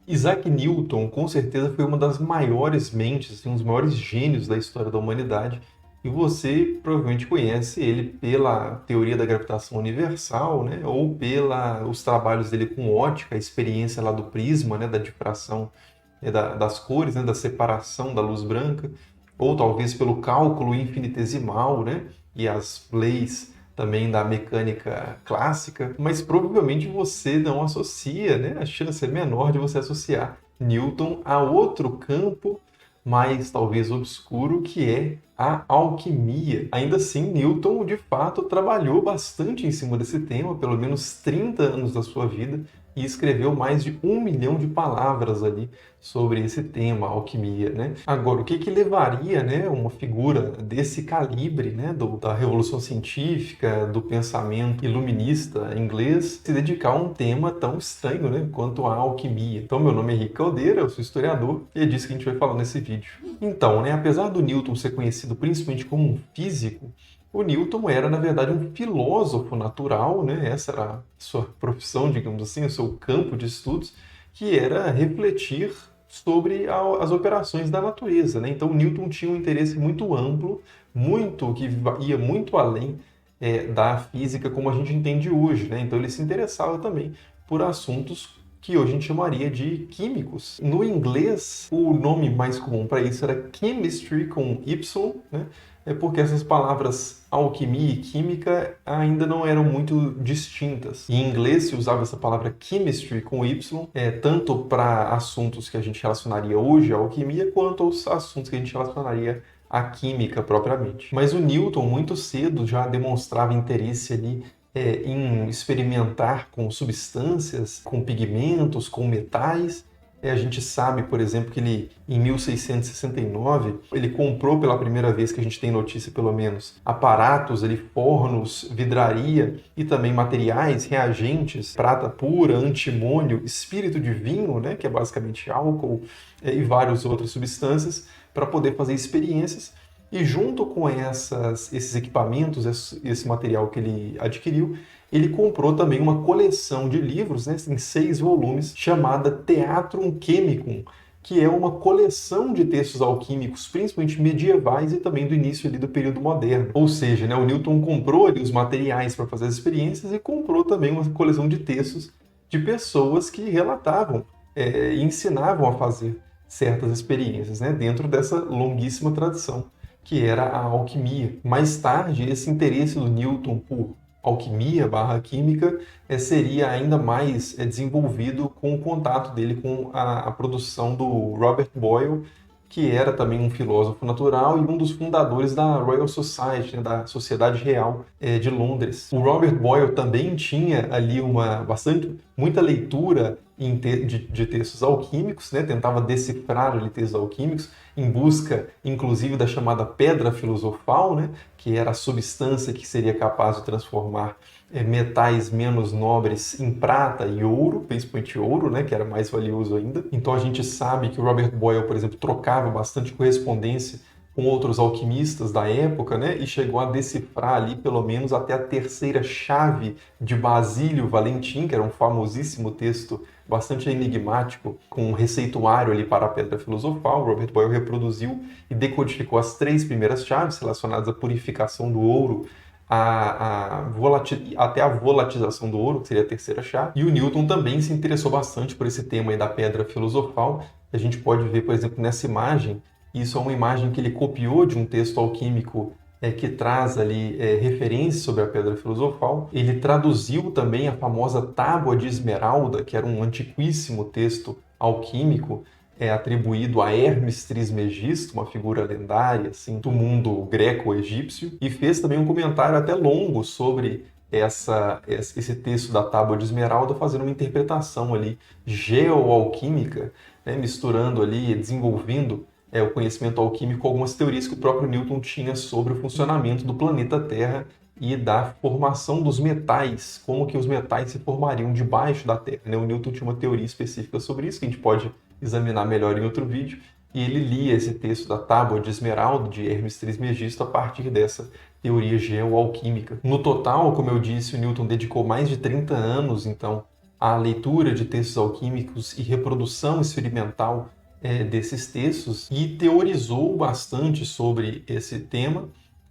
Isaac Newton, com certeza, foi uma das maiores mentes, assim, um dos maiores gênios da história da humanidade. E você provavelmente conhece ele pela teoria da gravitação universal, né? Ou pelos trabalhos dele com ótica, a experiência lá do prisma, né? Da difração das cores, né? Da separação da luz branca. Ou talvez pelo cálculo infinitesimal, né? E as leis também da mecânica clássica, mas provavelmente você não associa, né? A chance é menor de você associar Newton a outro campo mais talvez obscuro, que é a alquimia. Ainda assim, Newton de fato trabalhou bastante em cima desse tema, pelo menos 30 anos da sua vida, e escreveu mais de 1 milhão de palavras ali sobre esse tema, alquimia, né? Agora, o que que levaria, né, uma figura desse calibre, né, da Revolução Científica, do pensamento iluminista inglês, se dedicar a um tema tão estranho, né, quanto a alquimia? Então, meu nome é Henrique Caldeira, eu sou historiador, e é disso que a gente vai falar nesse vídeo. Então, né, apesar do Newton ser conhecido principalmente como um físico, o Newton era, na verdade, um filósofo natural, né? Essa era a sua profissão, digamos assim, o seu campo de estudos, que era refletir sobre as operações da natureza, né? Então, Newton tinha um interesse muito amplo, muito que ia muito além da física como a gente entende hoje, né? Então, ele se interessava também por assuntos que hoje a gente chamaria de químicos. No inglês, o nome mais comum para isso era chemistry com Y, né? É porque essas palavras alquimia e química ainda não eram muito distintas. Em inglês se usava essa palavra chemistry com Y, tanto para assuntos que a gente relacionaria hoje à alquimia, quanto aos assuntos que a gente relacionaria à química propriamente. Mas o Newton, muito cedo, já demonstrava interesse ali em experimentar com substâncias, com pigmentos, com metais. A gente sabe, por exemplo, que ele, em 1669, ele comprou pela primeira vez, que a gente tem notícia pelo menos, aparatos, ali, fornos, vidraria e também materiais, reagentes, prata pura, antimônio, espírito de vinho, né, que é basicamente álcool, e várias outras substâncias, para poder fazer experiências. E junto com esses equipamentos, esse material que ele adquiriu, ele comprou também uma coleção de livros, né, em 6 volumes, chamada Theatrum Chemicum, que é uma coleção de textos alquímicos, principalmente medievais e também do início ali do período moderno. Ou seja, né, o Newton comprou ali os materiais para fazer as experiências e comprou também uma coleção de textos de pessoas que relatavam e ensinavam a fazer certas experiências, né, dentro dessa longuíssima tradição que era a alquimia. Mais tarde, esse interesse do Newton por alquimia barra química seria ainda mais desenvolvido com o contato dele com a produção do Robert Boyle, que era também um filósofo natural e um dos fundadores da Royal Society, né, da Sociedade Real de Londres. O Robert Boyle também tinha ali muita leitura de textos alquímicos, né, tentava decifrar ali textos alquímicos, em busca, inclusive, da chamada pedra filosofal, né, que era a substância que seria capaz de transformar metais menos nobres em prata e ouro, principalmente ouro, né, que era mais valioso ainda. Então a gente sabe que o Robert Boyle, por exemplo, trocava bastante correspondência com outros alquimistas da época, né, e chegou a decifrar ali pelo menos até a terceira chave de Basílio Valentim, que era um famosíssimo texto bastante enigmático, com um receituário ali para a pedra filosofal. Robert Boyle reproduziu e decodificou as 3 primeiras chaves relacionadas à purificação do ouro, até a volatização do ouro, que seria a terceira chave. E o Newton também se interessou bastante por esse tema aí da pedra filosofal. A gente pode ver, por exemplo, nessa imagem, isso é uma imagem que ele copiou de um texto alquímico que traz ali referências sobre a pedra filosofal. Ele traduziu também a famosa Tábua de Esmeralda, que era um antiquíssimo texto alquímico atribuído a Hermes Trismegisto, uma figura lendária assim, do mundo greco-egípcio, e fez também um comentário até longo sobre esse texto da Tábua de Esmeralda, fazendo uma interpretação ali geoalquímica, né, misturando ali, desenvolvendo o conhecimento alquímico com algumas teorias que o próprio Newton tinha sobre o funcionamento do planeta Terra e da formação dos metais, como que os metais se formariam debaixo da Terra, né? O Newton tinha uma teoria específica sobre isso, que a gente pode examinar melhor em outro vídeo, e ele lia esse texto da Tábua de Esmeralda, de Hermes Trismegisto, a partir dessa teoria geoalquímica. No total, como eu disse, o Newton dedicou mais de 30 anos, então, a leitura de textos alquímicos e reprodução experimental desses textos e teorizou bastante sobre esse tema,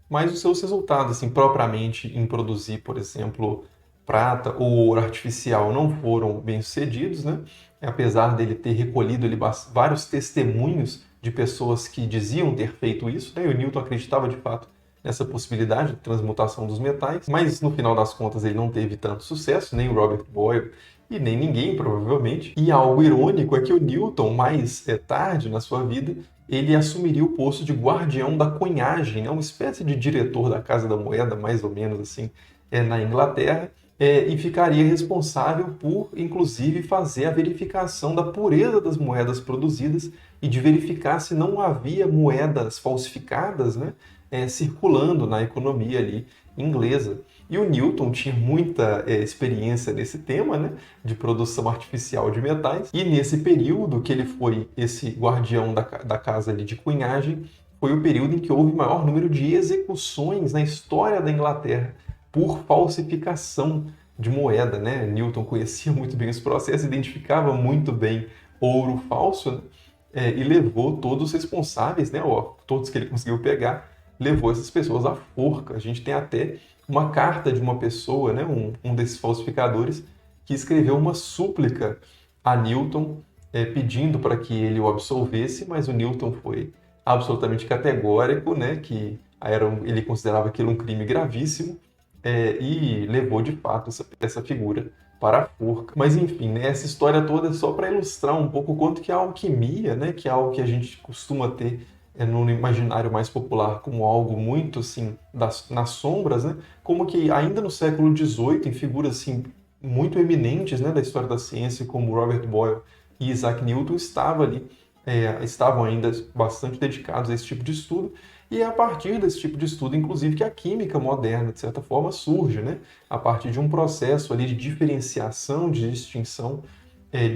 mas os seus resultados, assim, propriamente em produzir, por exemplo, prata ou ouro artificial não foram bem-sucedidos, né? Apesar dele ter recolhido ali vários testemunhos de pessoas que diziam ter feito isso, né? E o Newton acreditava de fato nessa possibilidade de transmutação dos metais, mas no final das contas ele não teve tanto sucesso, nem o Robert Boyle e nem ninguém, provavelmente. E algo irônico é que o Newton, mais tarde na sua vida, ele assumiria o posto de guardião da coinagem, né? Uma espécie de diretor da Casa da Moeda, mais ou menos assim, na Inglaterra, e ficaria responsável por, inclusive, fazer a verificação da pureza das moedas produzidas e de verificar se não havia moedas falsificadas, né, circulando na economia ali inglesa. E o Newton tinha muita experiência nesse tema, né, de produção artificial de metais, e nesse período que ele foi esse guardião da casa ali de cunhagem, foi o período em que houve o maior número de execuções na história da Inglaterra por falsificação de moeda, né? Newton conhecia muito bem esse processo, identificava muito bem ouro falso, né? E levou todos os responsáveis, né? Todos que ele conseguiu pegar, levou essas pessoas à forca. A gente tem até uma carta de uma pessoa, né? Um desses falsificadores, que escreveu uma súplica a Newton, pedindo para que ele o absolvesse, mas o Newton foi absolutamente categórico, né? Que ele considerava aquilo um crime gravíssimo. E levou de fato essa figura para a forca. Mas enfim, né, essa história toda é só para ilustrar um pouco o quanto que a alquimia, né, que é algo que a gente costuma ter no imaginário mais popular como algo muito assim nas sombras, né, como que ainda no século XVIII, em figuras assim muito eminentes, né, da história da ciência, como Robert Boyle e Isaac Newton, estavam ainda bastante dedicados a esse tipo de estudo. E é a partir desse tipo de estudo, inclusive, que a química moderna, de certa forma, surge, né? A partir de um processo ali de diferenciação, de distinção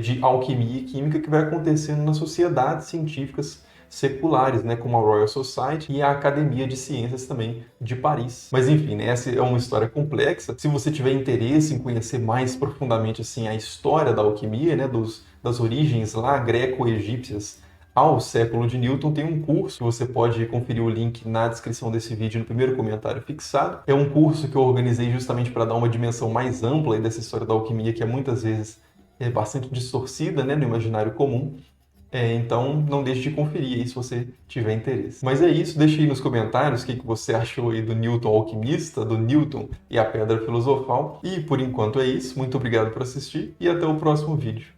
de alquimia e química que vai acontecendo nas sociedades científicas seculares, né? Como a Royal Society e a Academia de Ciências também de Paris. Mas enfim, né? Essa é uma história complexa. Se você tiver interesse em conhecer mais profundamente assim a história da alquimia, né? Das origens lá greco-egípcias ao século de Newton, tem um curso que você pode conferir o link na descrição desse vídeo, no primeiro comentário fixado. É um curso que eu organizei justamente para dar uma dimensão mais ampla dessa história da alquimia, que é muitas vezes bastante distorcida, né, no imaginário comum. Então não deixe de conferir aí se você tiver interesse. Mas é isso, deixe aí nos comentários o que você achou aí do Newton alquimista, do Newton e a Pedra Filosofal. E por enquanto é isso, muito obrigado por assistir e até o próximo vídeo.